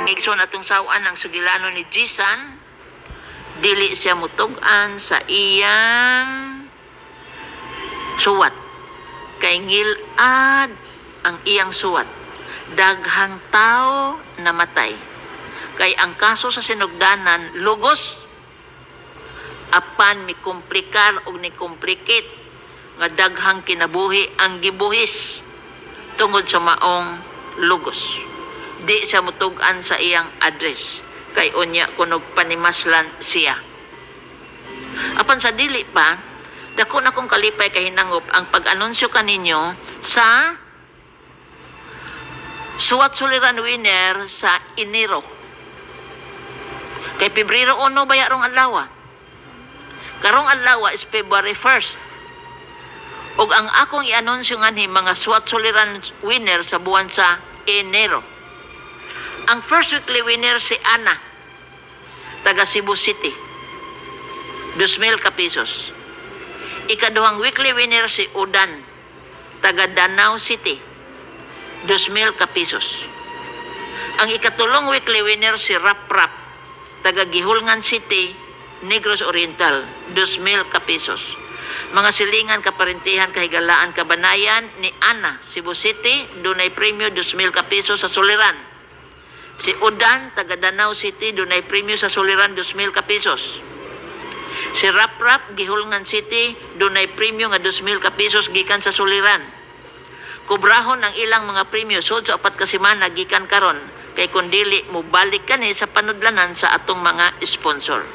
Igsoon atong sawaan ang sugilano ni Jisan, dili siya mutugan sa iyang suwat. Kay ngilad ang iyang suwat. Daghang tao namatay. Kay ang kaso sa sinugdanan, lugos. Apan mi komplikar o ni komplikit nga daghang kinabuhi ang gibuhis tungod sa maong lugos. Di siya mutugan sa iyang address. Kay unya kunog panimaslan siya. Apan sa dili pa, dako na kong kalipay kay hinangop ang pag-anunsyo kaninyo sa suwat suliran winner sa Enero. Kay Pebrero 1 bayarong adlaw. Karong adlaw is February 1st. Ug ang akong i-anunsyo nga ni mga suwat suliran winner sa buwan sa Enero. Ang first weekly winner si Ana, taga Cebu City, 2,000 ka pesos. Ikaduhang weekly winner si Udan, taga Danau City, 2,000 ka pesos. Ang ikatulong weekly winner si Rap Rap, taga Gihulngan City, Negros Oriental, 2,000 ka pesos. Mga silingan, kaparintihan, kahigalaan, kabanayan ni Ana, Cebu City, dunay premyo 2,000 ka pesos sa suliran. Si Udan, taga Danau City, dunay premyo sa suliran 2,000 ka pesos. Si Rap Rap, Gihulngan City, dunay premyo nga 2,000 ka pesos gikan sa suliran. Kubrahon ang ilang mga premyo sud sa 4 ka semana gikan karon kay kun dili mo balik kani sa panudlanan sa atong mga sponsor.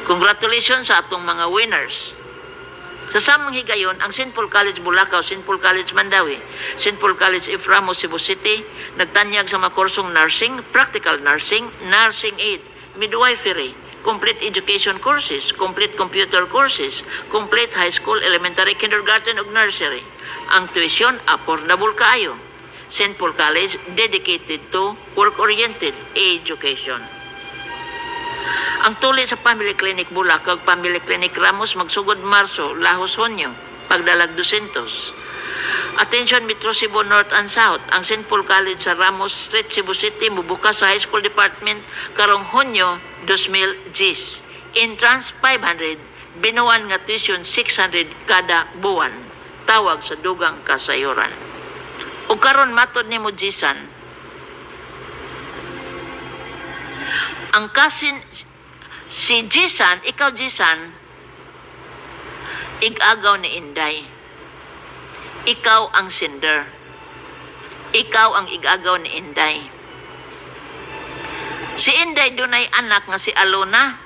Congratulations sa atong mga winners. Sa samang higayon, ang St. Paul College Bulacau, St. Paul College Mandawi, St. Paul College Iframo, Cebu City, nagtanyag sa mga kursong nursing, practical nursing, nursing aid, midwifery, complete education courses, complete computer courses, complete high school, elementary, kindergarten ug nursery. Ang tuition, affordable kaayo. St. Paul College, dedicated to work-oriented education. Ang tuli sa Family Clinic Bulacau, Family Clinic Ramos, magsugod Marso, Lahos Hunyo, pagdalag 200. Attention Metro Cebu North and South, ang St. Paul College sa Ramos Street, Cebu City, mubukas sa High School Department karong Hunyo, 2,000 Gs. Entrance 500, binuwan nga tuition 600 kada buwan. Tawag sa dugang kasayuran. O karon matod ni mo Jisan, ang kasin si Jisan, ikaw Jisan, igagaw ni Inday. Ikaw ang sender. Ikaw ang igagaw ni Inday. Si Inday dunay anak nga si Alona.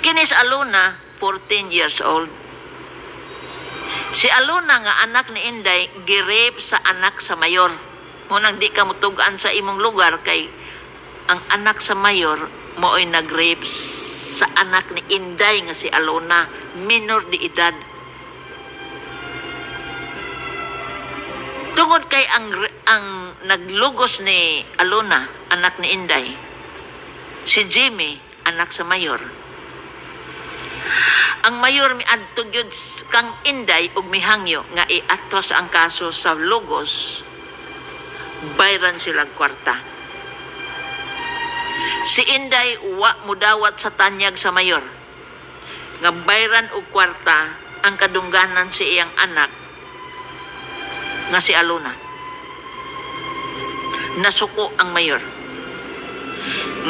Kini si Alona, 14 years old. Si Alona nga anak ni Inday, girip sa anak sa mayor. Munang di ka mutugaan sa imong lugar kay ang anak sa mayor mooy nag-rape sa anak ni Inday nga si Alona, minor de edad. Tungod kay ang naglugos ni Alona, anak ni Inday, si Jimmy, anak sa mayor. Ang mayor miadto gyud kang Inday ug mihangyo nga iatras ang kaso sa lugos, bayran silang kwarta. Si Inday wa mudawat sa tanyag sa mayor. Nga bayran og kwarta ang kadungganan si iyang anak nga si Alona. Nasuko ang mayor.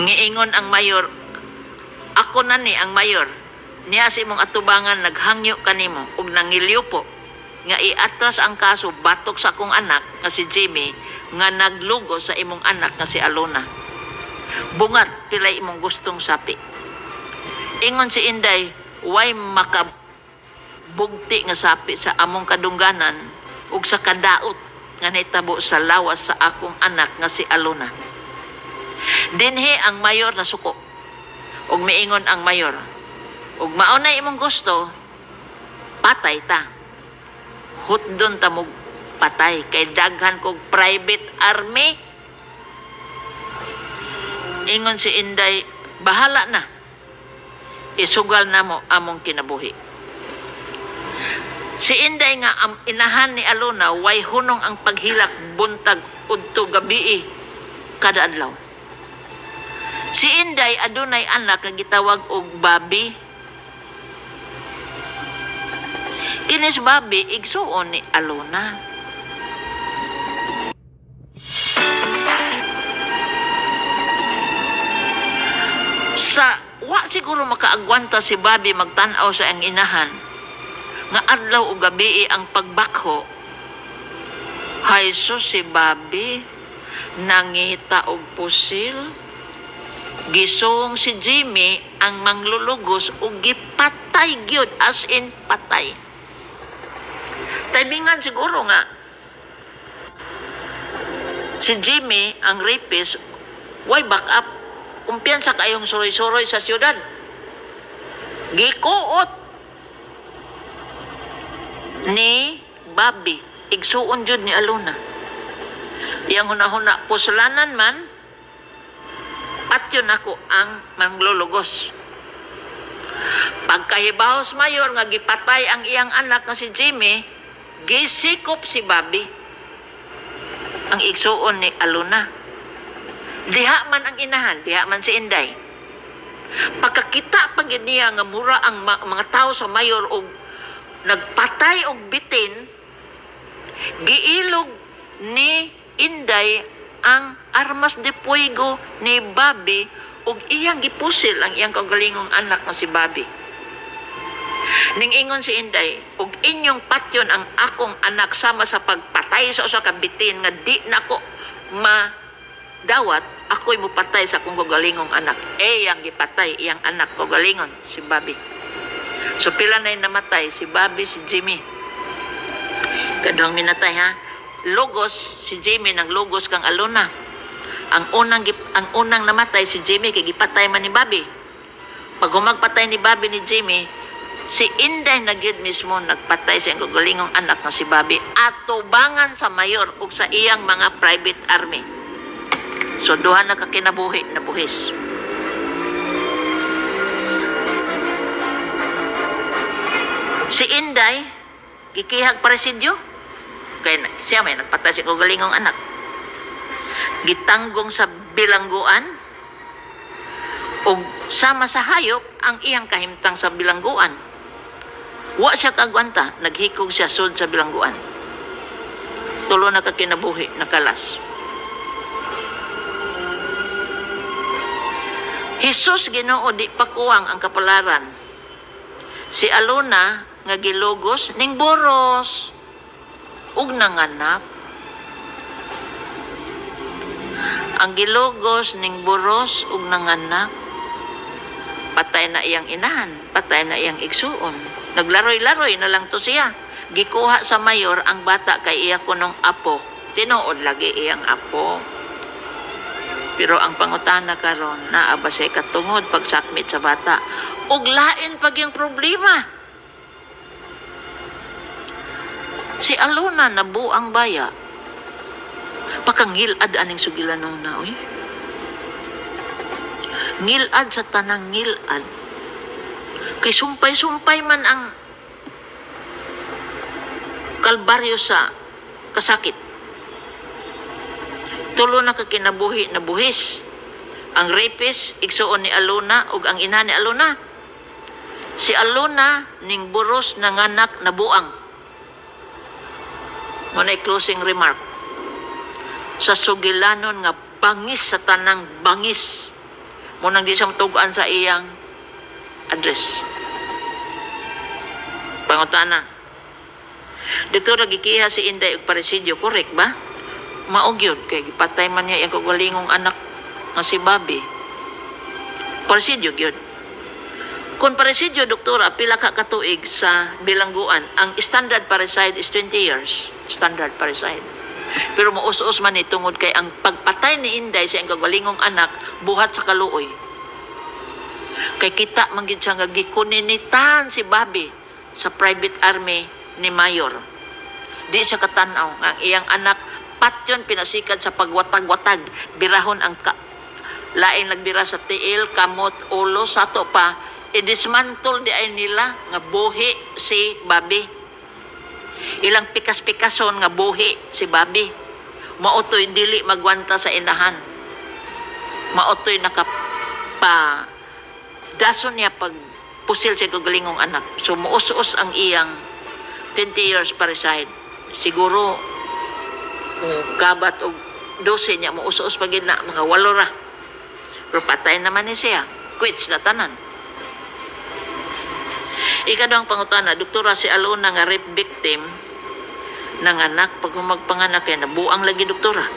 Ngiingon ang mayor, ako na ni ang mayor. Niya si mong atubangan naghangyo kanimo ug nangilyo po nga iatras ang kaso batok sa akong anak nga si Jimmy nga naglugo sa imong anak nga si Alona. Bungat pilay imong gustong sapi. Ingon si Inday, way makabugti nga sapi sa among kadungganan ug sa kadaot nga nitabo sa lawas sa akong anak nga si Alona. Dinhi ang mayor na suko. Ug miingon ang mayor, ug mao na imong gusto, patay ta. Hutdon ta mo patay kay daghan kog private army. Ingon si Inday, bahala na. Isugal na mo among kinabuhi. Si Inday nga inahan ni Alona, way hunong ang paghilak buntag udto gabi. kada adlaw. Si Inday adunay anak nga gitawag og Bobby. Kinis Bobby igsuon ni Alona. Sa wa siguro makaagwanta si Bobby magtan-aw sa ang inahan nga adlaw o gabi ang pagbakho. Hay sus, si Bobby nangita og pusil. Gisong si Jimmy ang manglulugos ug gipatay gyud, as in patay. Timingan siguro nga si Jimmy ang rapist, why back up? Kumpiyansa kayong suroy-suroy sa siyudad. Gikuot ni Bobby, igsuon jud ni Alona. Yang huna-huna pusulanan man, patyon ako ang manglulugos. Pagkahibahos mayor nga gipatay ang iyang anak na si Jimmy, gisikop si Bobby ang igsuon ni Alona. Diha man ang inahan, diha man si Inday. Pagkakita pag niya nga mura ang mga tao sa mayor og nagpatay og bitin, giilog ni Inday ang armas de fuego ni Bobby ug iyang gipusil ang iyang kaugalingong anak na si Bobby. Ning ingon si Inday, ug inyong patyon ang akong anak sama sa pagpatay sa usa ka bitin nga di nako madawat, ako'y mupatay sa akong kaugalingong anak. Iyang gipatay iyang anak kaugalingon si Bobby. So pila na namatay si Bobby, si Jimmy. Kadong minatay ha. Logos si Jimmy nang logos kang Alona. Ang unang namatay si Jimmy kay gipatay man ni Bobby. Pag humagpatay ni Bobby ni Jimmy, si Inday na gyud mismo nagpatay sa iyang kaugalingong anak na si Bobby at tubangan sa mayor ug sa iyang mga private army. So duha na kakinabuhi na buhis. Si Inday gikihag presidyo kay siya may nagpatay sa kaugalingong anak. Gitanggong sa bilangguan ug sama sa hayop ang iyang kahimtang sa bilangguan. Wa siya kagwanta, naghikog siya sud sa bilangguan. Tulo na kakinabuhi nakalas. Jesus Ginoo di pakuwang ang kapalaran. Si Alona nga gilogos ning boros ug nanganak. Ang gilogos ning boros ug nanganak, patay na iyang inahan, patay na iyang igsuon. Naglaroy-laroy na lang to siya. Gikuha sa mayor ang bata kay iya kunong apo. Tinuod lagi iyang apo. Pero ang pangutana karon naa ba siya katungod pagsakmit sa bata? Ug lain pag yung problema. Si Alona nabuang baya. Pakangilad aning sugilanon na, oy. Ngilad sa tanang ngilad. Kay sumpay-sumpay man ang kalbaryo sa kasakit. Tulo na kakinabuhi na buhis. Ang rapist, igsuon ni Alona ug ang ina ni Alona. Si Alona ning buros nanganak na buang. Muna'y closing remark. Sa sugilanon nga bangis sa tanang bangis. Munang di siya matuguan sa iyang address. Pangutana. Dito nagikiha si Inday og paresidio, correct ba? Maog yun, kay gipatay man niya yung kagalingong anak nga si Bobby. Paresidio yun. Kung paresidio, doktora, pila ka katuig sa bilangguan, ang standard parricide is 20 years. Standard parricide. Pero maus-us man tungod kay ang pagpatay ni Inday sa iyang kagalingong anak, buhat sa kaluoy. Kay kita manggid siya nga gikuninitan si Bobby sa private army ni Mayor. Di siya katanaw ang iyang anak patyon pinasikad sa pagwatag-watag, birahon ang lain nagbira sa tiil, kamot, ulo, sato pa i-dismantle di ay nila nga buhi si Bobby. Ilang pikas-pikason nga buhi si Bobby. Mautoy dili magwanta sa inahan. Maotoy nakapa dason niya pag pusil siya kagalingong anak. So muus-us ang iyang 20 years pariside. Siguro kabat og 12 niya muus-us pag na mga 8 ra. Pero patay naman ni siya. Quits na tanan. Ikadang pangutana, doktora si Alona nga rape victim ng anak pag magpanganak kay nabuang lagi doktora.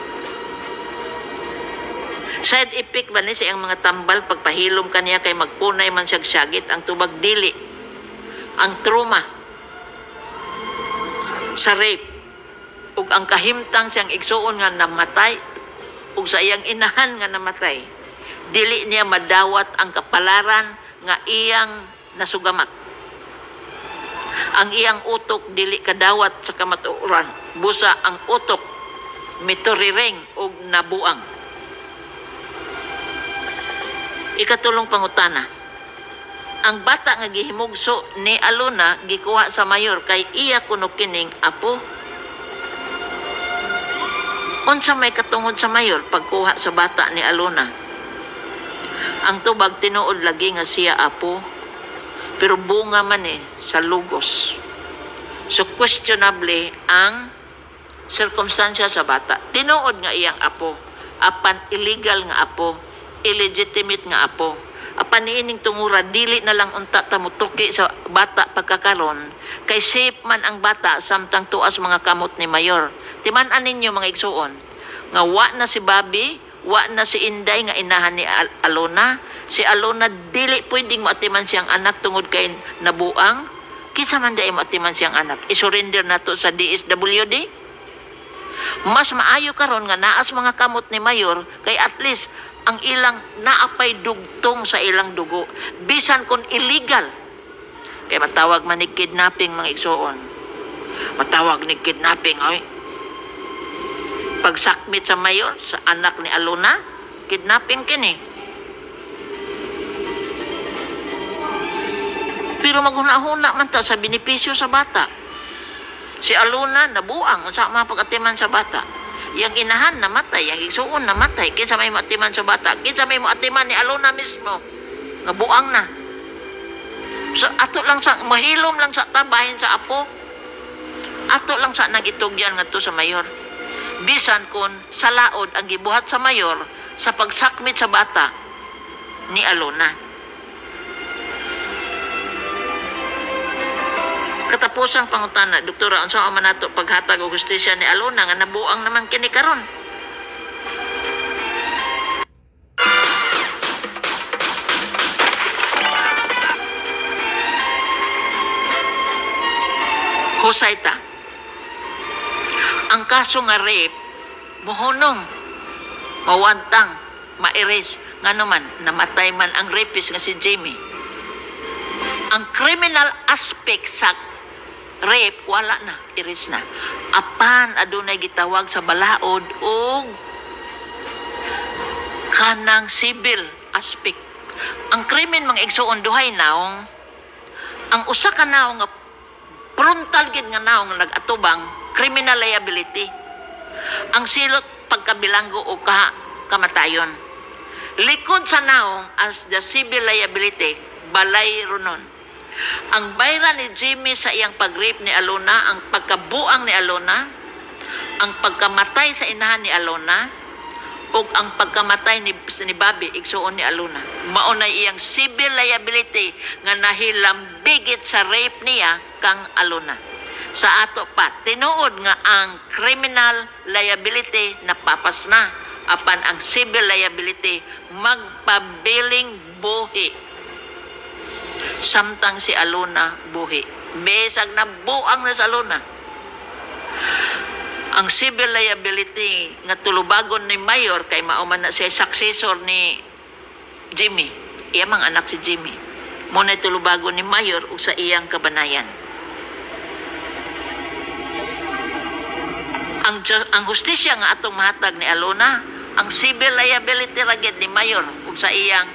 Side effect ba ni sa iyang mga tambal pagpahilom kaniya kay magpunay man siyag syagit ang tubag dili. Ang trauma sa rape ug ang kahimtang siyang igsuon nga namatay ug sa iyang inahan nga namatay. Dili niya madawat ang kapalaran nga iyang nasugamak. Ang iyang utok dili kadawat sa kamatuoran. Busa ang utok mituriring ug nabuang. Ikatulong pangutana. Ang bata nga gihimugso ni Alona gikuha sa mayor kay iya kuno kining apo. Unsa may katungod sa mayor pagkuha sa bata ni Alona? Ang tubag tinuod lagi nga siya apo, pero bunga man sa lugos. So questionable ang circumstansya sa bata. Tinuod nga iyang apo, apan illegal nga apo, illegitimate nga apo. Apan niining tungura dili na lang unta tamutuki sa bata pagkakaron kay safe man ang bata samtang tuas mga kamot ni mayor. Timan-an ninyo mga igsuon nga wa na si Bobby, wa na si Inday nga inahan ni Alona. Si Alona dili pwedeng maatiman siyang anak tungod kay nabuang. Kinsa man day maatiman siyang anak? I-surrender na to sa DSWD. Mas maayo karon nga naas mga kamot ni mayor kay at least ang ilang naapay dugtong sa ilang dugo. Bisan kung illegal. Kaya matawag man ni kidnapping mga igsuon. Matawag ni kidnapping, oy. Pagsakmit sa mayor, sa anak ni Alona, kidnapping kini. Pero maghuna-huna man ta sa benepisyo sa bata. Si Alona nabuang sa mga pag-atiman sa bata. Yang inahan namatay, yang igsuon namatay. Kinsa may maatiman sa bata? Kinsa may maatiman ni Alona mismo? Nabuang na. So ato lang sa mahilom lang sa tabahin sa apo. Ato lang sa nagitugyan ngadto sa mayor. Bisan kun sa laod ang gibuhat sa mayor sa pagsakmit sa bata ni Alona. Katapusang pangutana, doktora, unsa man nato paghatag og hustisya ni Alona nga nabuang naman kini karon? Husayta. Ang kaso nga rape mohonong mawantang ma-erase ngano man namatay man ang rapist nga si Jamie. Ang criminal aspect sa rape wala na, iris na. Apan adunay gitawag sa balaod og kanang civil aspect. Ang krimen mga igsuon duhay naong ang usa ka naong nga frontal gid nga naong nag-atubang criminal liability. Ang silot pagkabilanggo o kamatayon. Likod sa naong as the civil liability balay runon. Ang bayra ni Jimmy sa iyang pag-rape ni Alona, ang pagkabuang ni Alona, ang pagkamatay sa inahan ni Alona, o ang pagkamatay ni Bobby, igsuon ni Alona. Maunay iyang civil liability nga nahilambigit sa rape niya kang Alona. Sa ato pa, tinuod nga ang criminal liability napapas na, apan ang civil liability magpabiling buhi. Samtang si Alona buhi. Besag na buang na sa Alona. Ang civil liability nga tulubagon ni mayor kay mauman na siya successor ni Jimmy. Iya mang anak si Jimmy. Muna tulubagon ni mayor ug sa iyang kabanayan. Ang hustisya nga atong mahatag ni Alona, ang civil liability ragid ni mayor ug sa iyang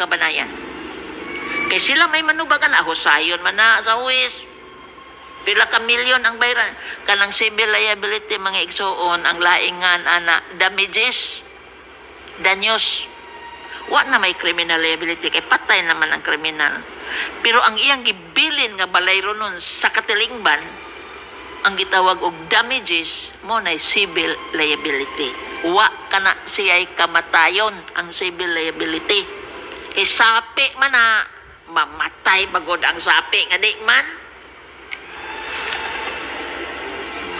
kabanayan. Kay sila may manubagan na, husayon man na sa huwis. Pila ka milyon ang bayaran. Kanang civil liability, mga igsuon, ang laingan, ana, damages, danyos, Wa na may criminal liability kay patay naman ang kriminal. Pero ang iyang gibilin nga balayro nun sa katilingban, ang gitawag og damages mo na civil liability. Wa kana siya'y kamatayon ang civil liability. Kay sapi man na mamatay bagod ang sapi nga di man.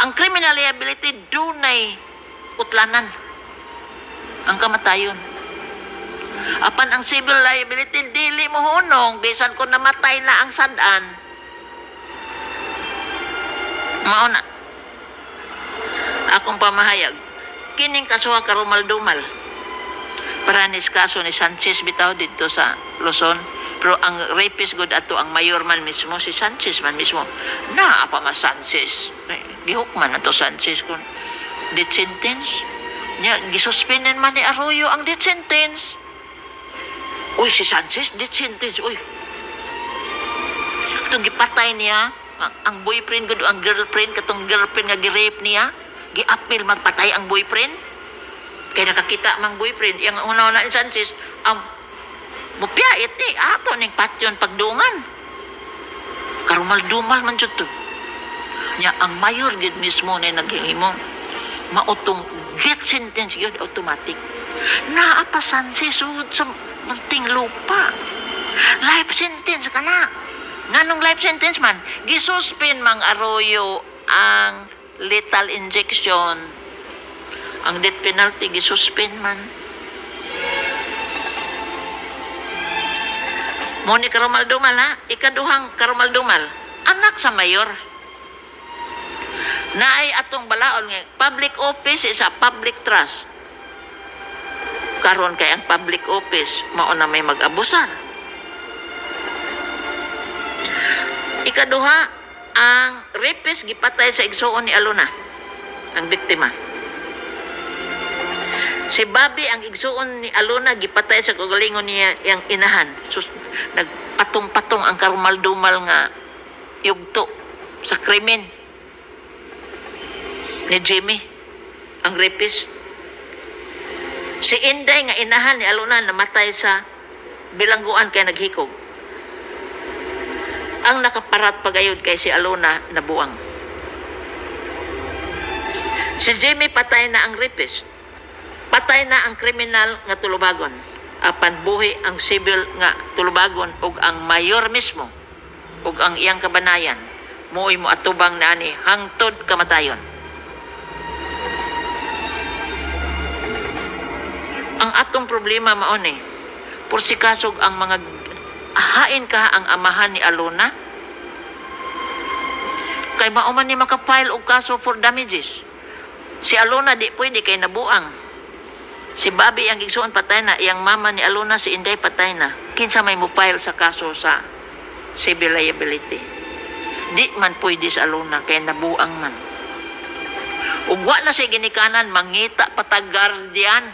Ang criminal liability dunay utlanan ang kamatayon. Apan ang civil liability dili mo hunong bisan kung namatay na ang sad-an. Mao na akong pamahayag kining kasuha karumal-dumal. Paranis kaso ni Sanchez bitaw dito sa Luzon, pero ang rapist good ato ang mayor man mismo, si Sanchez man mismo. Na apa mas Sanchez? Gihukman ato Sanchez kun death sentence. Nya gisuspenden man ni Arroyo ang death sentence. Uy, si Sanchez death sentence. Uy. Ito gipatay niya ang boyfriend gud ang girlfriend katong girlfriend nga gi-rape niya, gi-appeal magpatay ang boyfriend. Kaya nakakita mang boyfriend yang una-una ni Sanchez ang mupiyait ato ning patyon pagdungan. Karumal-dumal man jud to. Nya ang mayor gid mismo na naghimo mautong death sentence yun automatic. Naa pa Sanchez sud sa munting lupa. Life sentence ka na. Nganong life sentence man, gisuspend mang Arroyo ang lethal injection. Ang death penalty gisuspend man. Mo ni karumal-dumal ha, ikaduhang karumal-dumal, anak sa mayor. Naay atong balaod nga public office is a public trust. Karon kay ang public office mao na may mag-abusar. Ikaduha, ang rapist gipatay sa igsuon ni Alona, ang biktima. Si Bobby ang igsuon ni Alona gipatay sa kagalingon niya yang inahan. So, nagpatong-patong ang karumal-dumal nga yugto sa krimen ni Jimmy, ang rapist. Si Inday nga inahan ni Alona namatay sa bilangguan kay naghikog. Ang nakaparat pagayod kay si Alona nabuang. Si Jimmy patay na ang rapist. Patay na ang kriminal nga tulubagon. Apan buhi ang civil nga tulubagon ug ang mayor mismo ug ang iyang kabanayan muoy mo atubang na ani hangtod kamatayon. Ang atong problema mao ni porsikasog ang mga hain ka ang amahan ni Alona kay mauman ni makapile og kaso for damages. Si Alona di pwede kay nabuang. Si Bobby ang igsuon patay na, iyang mama ni Alona si Inday patay na. Kinsa may mo-file sa kaso sa civil liability. Di man pwede sa Alona kay nabuang man. Ug wa na siya ginikanan mangita patag guardian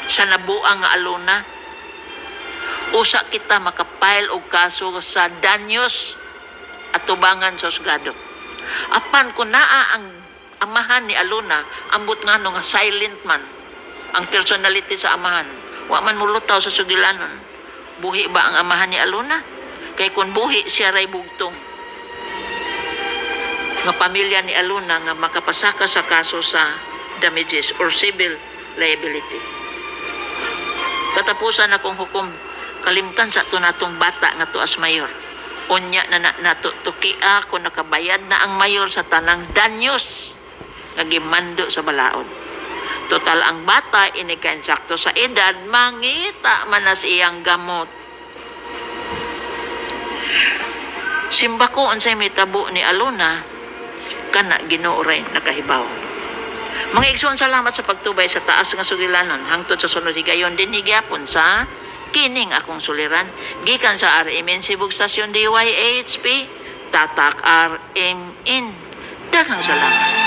sa nabuang nga Alona. Usa kita makapile og kaso sa danyos at tubangan sa husgado. Apan kung naa ang amahan ni Alona, ambot nga nga silent man ang personality sa amahan. Wa man mulutaw sa sugilanon. Buhi ba ang amahan ni Alona? Kay kung buhi, siya ray bugtong. Nga pamilya ni Alona nga makapasaka sa kaso sa damages or civil liability. Katapusan akong hukom kalimtan sa ito natong bata nga tuas mayor. Unya na natutukia kung nakabayad na ang mayor sa tanang danyos nga gimando sa balaod. Total ang bata inikansakto sa edad, mangita man na siyang gamot. Simba ko unsay may tabo ni Alona, kana Ginoo ray nakahibaw. Mga igsoon, salamat sa pagtubay sa taas nga sugilanon hangtod sa sunod higayon din higyapon sa kining akong suliran gikan sa RMN Cebu Station DYHP Tatak RMN. Daghang salamat.